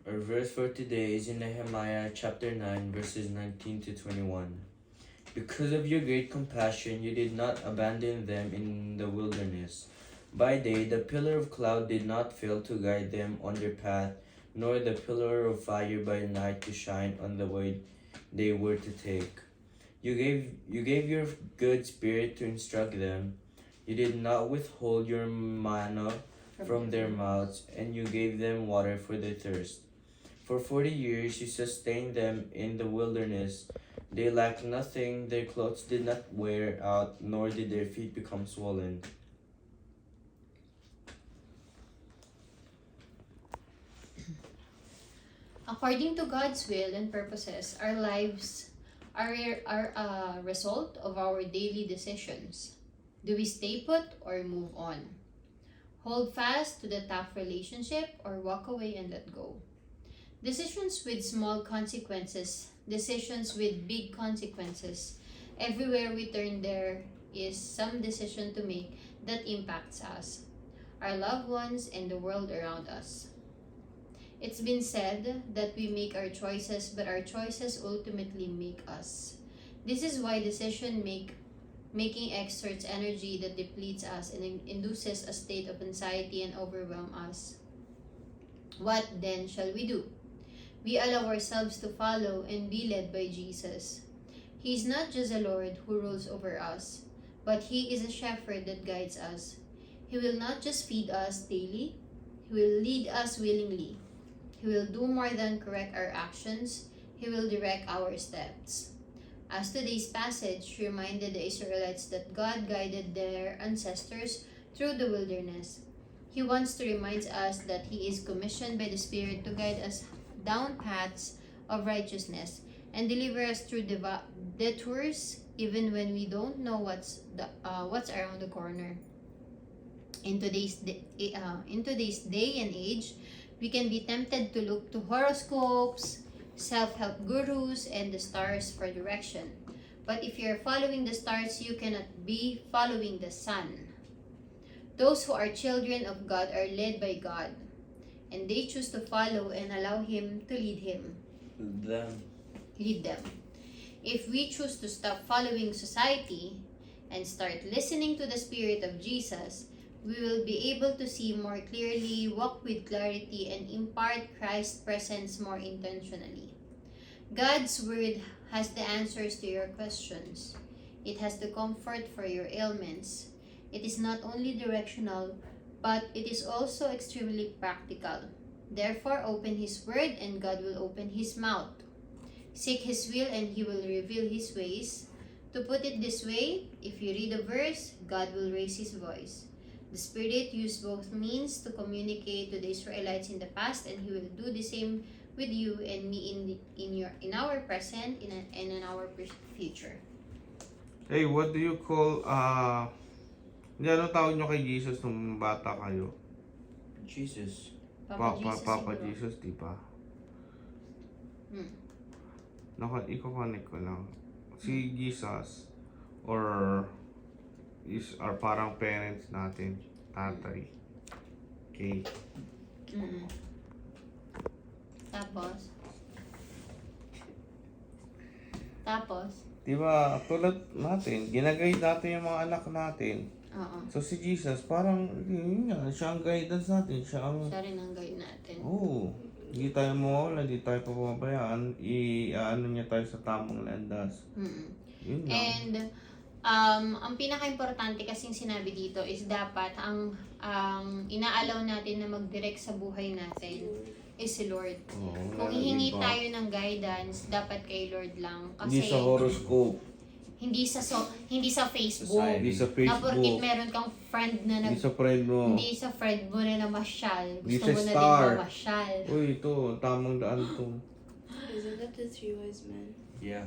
Our verse for today is in Nehemiah chapter 9, verses 19 to 21. Because of your great compassion, you did not abandon them in the wilderness. By day, the pillar of cloud did not fail to guide them on their path, nor the pillar of fire by night to shine on the way they were to take. You gave your good spirit to instruct them. You did not withhold your manna from their mouths, and you gave them water for their thirst. For 40 years you sustained them in the wilderness. They lacked nothing, their clothes did not wear out, nor did their feet become swollen. According to God's will and purposes, our lives are a result of our daily decisions. Do we stay put or move on? Hold fast to the tough relationship or walk away and let go? Decisions with small consequences, decisions with big consequences. Everywhere we turn, there is some decision to make that impacts us, our loved ones, and the world around us. It's been said that we make our choices, but our choices ultimately make us. This is why making exerts energy that depletes us and induces a state of anxiety and overwhelm us. What then shall we do? We allow ourselves to follow and be led by Jesus. He is not just a Lord who rules over us, but He is a shepherd that guides us. He will not just feed us daily, He will lead us willingly. He will do more than correct our actions, He will direct our steps. As today's passage reminded the Israelites that God guided their ancestors through the wilderness, He wants to remind us that He is commissioned by the Spirit to guide us down paths of righteousness and deliver us through detours even when we don't know what's around the corner. In today's day and age, we can be tempted to look to horoscopes, self-help gurus, and the stars for direction. But if you're following the stars, you cannot be following the sun. Those who are children of God are led by God, and they choose to follow and allow Him to lead them. If we choose to stop following society and start listening to the Spirit of Jesus, we will be able to see more clearly, walk with clarity, and impart Christ's presence more intentionally. God's Word has the answers to your questions. It has the comfort for your ailments. It is not only directional, but it is also extremely practical. Therefore, open His Word and God will open His mouth. Seek His will and He will reveal His ways. To put it this way, if you read a verse, God will raise His voice. The Spirit used both means to communicate to the Israelites in the past, and He will do the same with you and me in our present and in our future. Hey, what do you call, ano tawag nyo kay Jesus nung bata kayo? Jesus. Papa Jesus, di ba? Hmm. Iko-connect ko lang. Si Jesus, or is our parang parents natin, tatay. Okay. Mm-mm. Tapos, Di ba, tulad natin, ginaguide natin yung mga anak natin. oo. So si Jesus, parang, yun nga, siya ang guidance natin. Siya rin ang guide natin. Oo. Hindi tayo mawala, hindi tayo papabayaan. Ano niya tayo sa tamang landas. Mm-mm. Yun lang. And, ang pinaka-importante kasing sinabi dito is dapat ang inaalaw natin na mag-direct sa buhay natin is si Lord. Kung hihingi tayo ng guidance, dapat kay Lord lang. Kasi Hindi sa horoscope. hindi sa Facebook. Society. Hindi sa Na porkit Facebook. meron kang friend na Hindi sa friend mo. hindi sa friend mo na namasyal. Hindi Gusto sa mo na star. din mamasyal. Uy, ito, tamang daan to. Isn't that the three wise men? Yeah.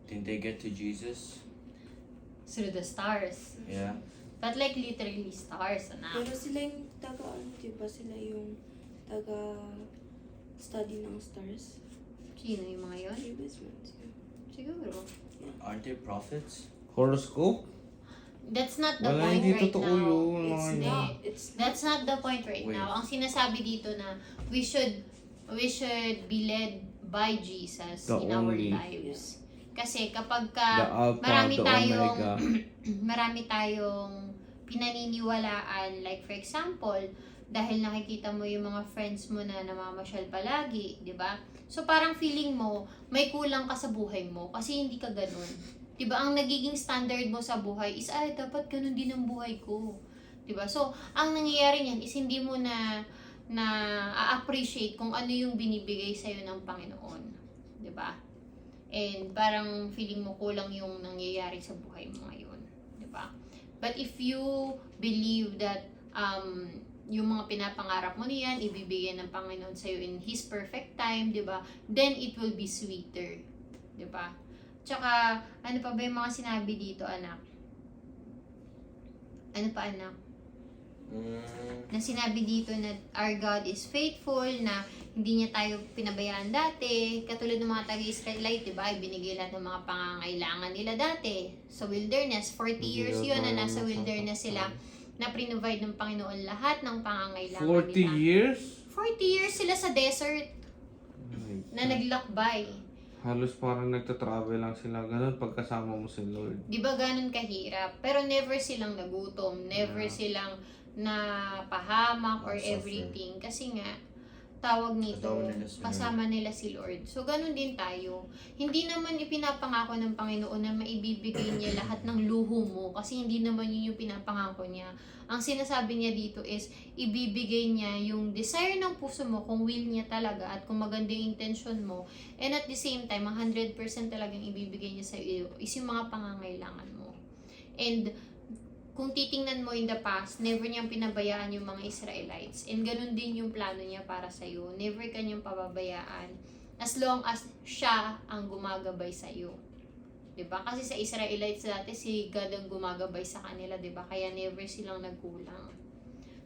Didn't they get to Jesus? Through the stars. Yeah. But like literally stars, anak. Pero sila yung diba? Sila yung study ng stars. Sino yung mga yun? Three wise men. Yeah. Siguro. Aren't they prophets? Horoscope? That's not the Wala, point hindi right totoo now. yun. It's Mga not. It's That's not the point right Wait. now. Ang sinasabi dito na we should we should be led by Jesus The in our only- lives. Kasi kapag The ka Alpha, marami the tayong Omega. marami tayong pinaniniwalaan, like for example, dahil nakikita mo yung mga friends mo na namamasyal palagi, 'di ba? So parang feeling mo may kulang ka sa buhay mo kasi hindi ka ganun. 'Di ba? Ang nagiging standard mo sa buhay is ay dapat ganun din ang buhay ko. 'Di ba? So ang nangyayari niyan is hindi mo na appreciate kung ano yung binibigay sa ng Panginoon, 'di ba? And parang feeling mo kulang yung nangyayari sa buhay mo ngayon, 'di ba? But if you believe that yung mga pinapangarap mo niyan, ibibigay ng Panginoon sa'yo in His perfect time, di ba? Then it will be sweeter. Di ba? Tsaka, ano pa ba yung mga sinabi dito, anak? Ano pa, anak? Na sinabi dito na our God is faithful, na hindi niya tayo pinabayaan dati. Katulad ng mga taga-Israelite, di ba? Ibinigay lahat ng mga pangangailangan nila dati. Sa wilderness, 40 years yun na nasa wilderness sila, na provide ng Panginoon lahat ng pangangailangan 40 nila. years? 40 years sila sa desert na naglakbay. Halos parang nagta-travel lang sila. Ganun pagkasama mo si Lord. Di ba ganun kahirap? Pero never silang nagutom, never silang napahamak or Suffer. everything. Kasi nga, tawag nito, Kasama nila si Lord. kasama nila si Lord. So, ganun din tayo. Hindi naman ipinapangako ng Panginoon na maibibigay niya lahat ng luho mo kasi hindi naman yun yung pinapangako niya. Ang sinasabi niya dito is, ibibigay niya yung desire ng puso mo kung will niya talaga at kung maganda yung intention mo. And at the same time, 100% talagang ibibigay niya sa iyo is yung mga pangangailangan mo. And kung titingnan mo in the past, never niyang pinabayaan yung mga Israelites. And ganun din yung plano niya para sa'yo. Never kanyang pababayaan as long as siya ang gumagabay sa'yo. 'Di ba? Kasi sa Israelites dati, si God ang gumagabay sa kanila, 'di ba? Kaya never silang nagkulang.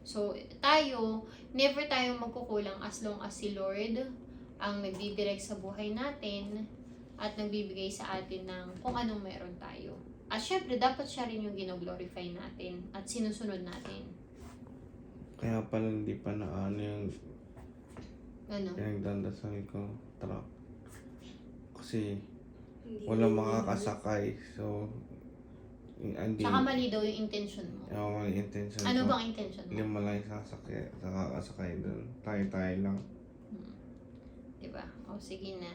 So, tayo, never tayong magkukulang as long as si Lord ang nagdidirect sa buhay natin at nagbibigay sa atin ng kung anong meron tayo. At syempre, dapat siya rin yung gino-glorify natin at sinusunod natin. Kaya pala hindi pa na ano yung Ano? pinagdandasal ko truck. Kasi Hindi walang na- makakasakay. So, hindi. Tsaka mali daw yung intention mo. Yung intention Ano ko, bang intention mo? lima lang yung sakakasakay doon. Tayo-tayo lang. Diba? O, sige na.